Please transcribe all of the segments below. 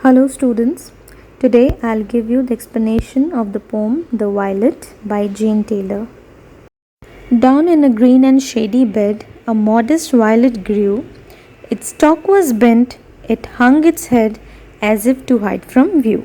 Hello students, today I'll give you the explanation of the poem The Violet by Jane Taylor. Down in a green and shady bed, a modest violet grew. Its stalk was bent, it hung its head as if to hide from view.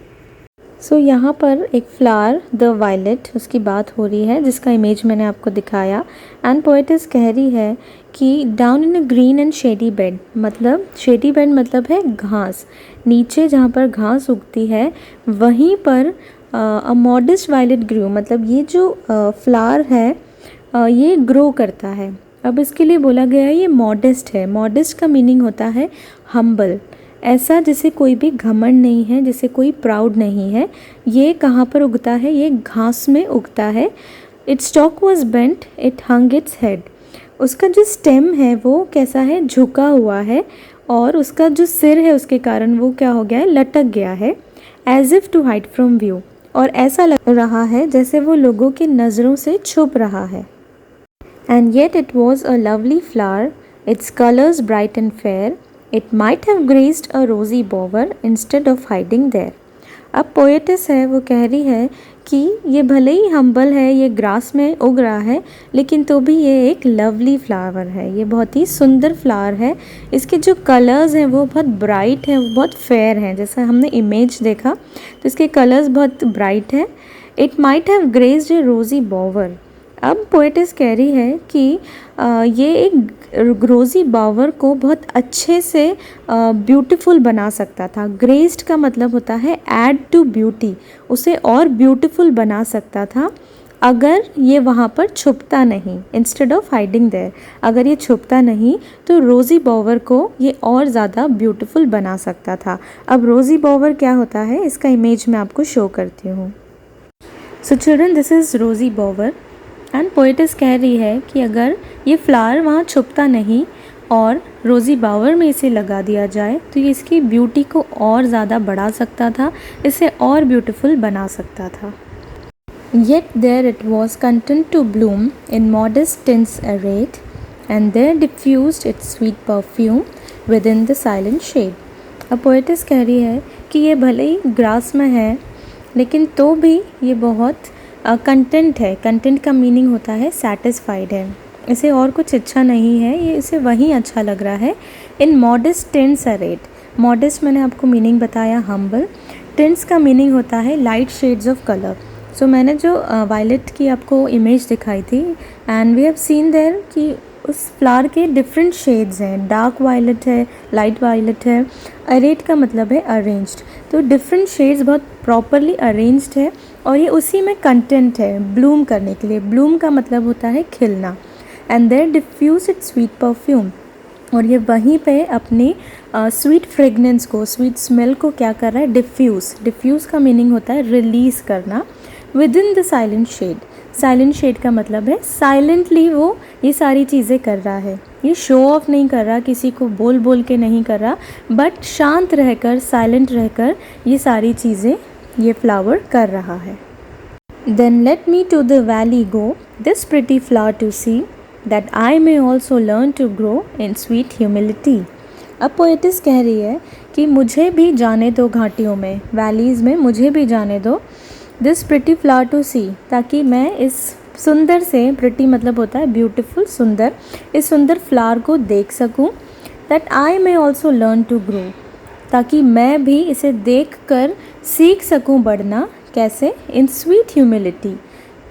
सो यहाँ पर एक flower the violet उसकी बात हो रही है जिसका image मैंने आपको दिखाया एंड पोएटिस कह रही है कि down in a green and shady bed, मतलब शेडी बेड मतलब है घास, नीचे जहाँ पर घास उगती है वहीं पर अ मॉडेस्ट वायलेट ग्रू, मतलब ये जो फ्लावर है ये ग्रो करता है। अब इसके लिए बोला गया है ये मॉडेस्ट है। मॉडेस्ट का मीनिंग होता है हम्बल, ऐसा जैसे कोई भी घमंड नहीं है, जैसे कोई प्राउड नहीं है। ये कहाँ पर उगता है? ये घास में उगता है। It's stock was bent, it hung its head. उसका जो स्टेम है वो कैसा है? झुका हुआ है, और उसका जो सिर है उसके कारण वो क्या हो गया है? लटक गया है। As if to hide from view, और ऐसा लग रहा है जैसे वो लोगों की नज़रों से छुप रहा है। And yet it was a lovely flower, it's colours bright and fair, It might have graced a rosy bower instead of hiding there. अब पोएटिस है वो कह रही है कि ये भले ही हम्बल है, ये ग्रास में उग रहा है, लेकिन तो भी ये एक लवली फ्लावर है, ये बहुत ही सुंदर फ्लावर है। इसके जो कलर्स हैं वो बहुत ब्राइट हैं, वो बहुत फेयर हैं। जैसा हमने इमेज देखा तो इसके कलर्स बहुत ब्राइट हैं। इट माइट हैव ग्रेस्ड ए रोज़ी बॉवर। अब पोएटिस कह रही है कि ये एक रोज़ी बावर को बहुत अच्छे से ब्यूटीफुल बना सकता था। ग्रेस्ड का मतलब होता है ऐड टू ब्यूटी, उसे और ब्यूटीफुल बना सकता था अगर ये वहाँ पर छुपता नहीं, इंस्टेड ऑफ हाइडिंग देयर। अगर ये छुपता नहीं तो रोज़ी बॉवर को ये और ज़्यादा ब्यूटीफुल बना सकता था। अब रोज़ी बॉवर क्या होता है इसका इमेज मैं आपको शो करती हूँ। सो चिल्ड्रन, दिस इज़ रोज़ी बॉवर एंड पोएटिस कह रही है कि अगर ये फ्लावर वहाँ छुपता नहीं और रोज़ी बावर में इसे लगा दिया जाए तो ये इसकी ब्यूटी को और ज़्यादा बढ़ा सकता था, इसे और ब्यूटीफुल बना सकता था। Yet there it was content to bloom in modest tints arrayed, and there diffused its sweet perfume within the silent shade. अब पोएटिस कह रही है कि ये भले ही ग्रास में है लेकिन तो भी ये बहुत कंटेंट है। कंटेंट का मीनिंग होता है सेटिस्फाइड है, इसे और कुछ इच्छा नहीं है, ये इसे वहीं अच्छा लग रहा है। इन मॉडेस्ट टिंट्स अरेड, मॉडेस्ट मैंने आपको मीनिंग बताया हम्बल। टिंट्स का मीनिंग होता है light shades of colour. So मैंने जो वायलेट की आपको इमेज दिखाई थी and we have seen there कि उस फ्लावर के डिफरेंट शेड्स हैं, डार्क वायलेट है, लाइट वायलेट है। अरेड का मतलब है अरेंज्ड, तो डिफरेंट शेड्स बहुत प्रॉपरली अरेंज्ड है और ये उसी में कंटेंट है ब्लूम करने के लिए। ब्लूम का मतलब होता है खिलना। And there diffuse it sweet perfume, और ये वहीं पे अपनी स्वीट फ्रेगनेंस को, स्वीट स्मेल को क्या कर रहा है? डिफ्यूज़। डिफ्यूज़ का मीनिंग होता है रिलीज़ करना। Within the silent shade, silent shade का मतलब है साइलेंटली वो ये सारी चीज़ें कर रहा है। ये शो ऑफ नहीं कर रहा, किसी को बोल बोल के नहीं कर रहा, बट शांत रहकर, साइलेंट रहकर ये सारी चीज़ें ये फ्लावर कर रहा है। Then let me to the valley go, this pretty flower to see, that I may also learn to grow in sweet humility. अब पोएटिस कह रही है कि मुझे भी जाने दो घाटियों में, वैलीज़ में मुझे भी जाने दो। दिस प्रिटी फ्लावर टू सी, ताकि मैं इस सुंदर से, प्रिटी मतलब होता है ब्यूटीफुल, सुंदर, इस सुंदर फ्लावर को देख सकूं। That I may also learn to grow, ताकि मैं भी इसे देख कर सीख सकूं बढ़ना। कैसे? इन स्वीट ह्यूमिलिटी,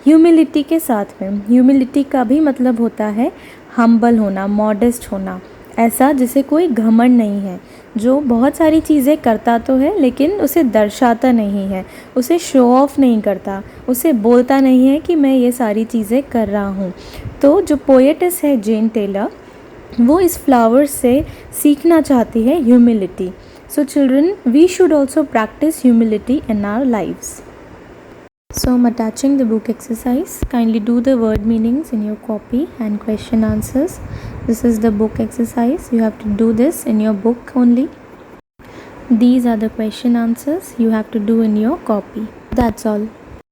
ह्यूमिलिटी के साथ में। ह्यूमिलिटी का भी मतलब होता है हम्बल होना, मॉडेस्ट होना, ऐसा जैसे कोई घमंड नहीं है, जो बहुत सारी चीज़ें करता तो है लेकिन उसे दर्शाता नहीं है, उसे शो ऑफ नहीं करता, उसे बोलता नहीं है कि मैं ये सारी चीज़ें कर रहा हूँ। तो जो पोएटिस है जेन टेलर, वो इस फ्लावर से सीखना चाहती है humility. So children, we should also practice humility in our lives. So I'm attaching the book exercise. Kindly do the word meanings in your copy and question answers. This is the book exercise. You have to do this in your book only. These are the question answers you have to do in your copy. That's all.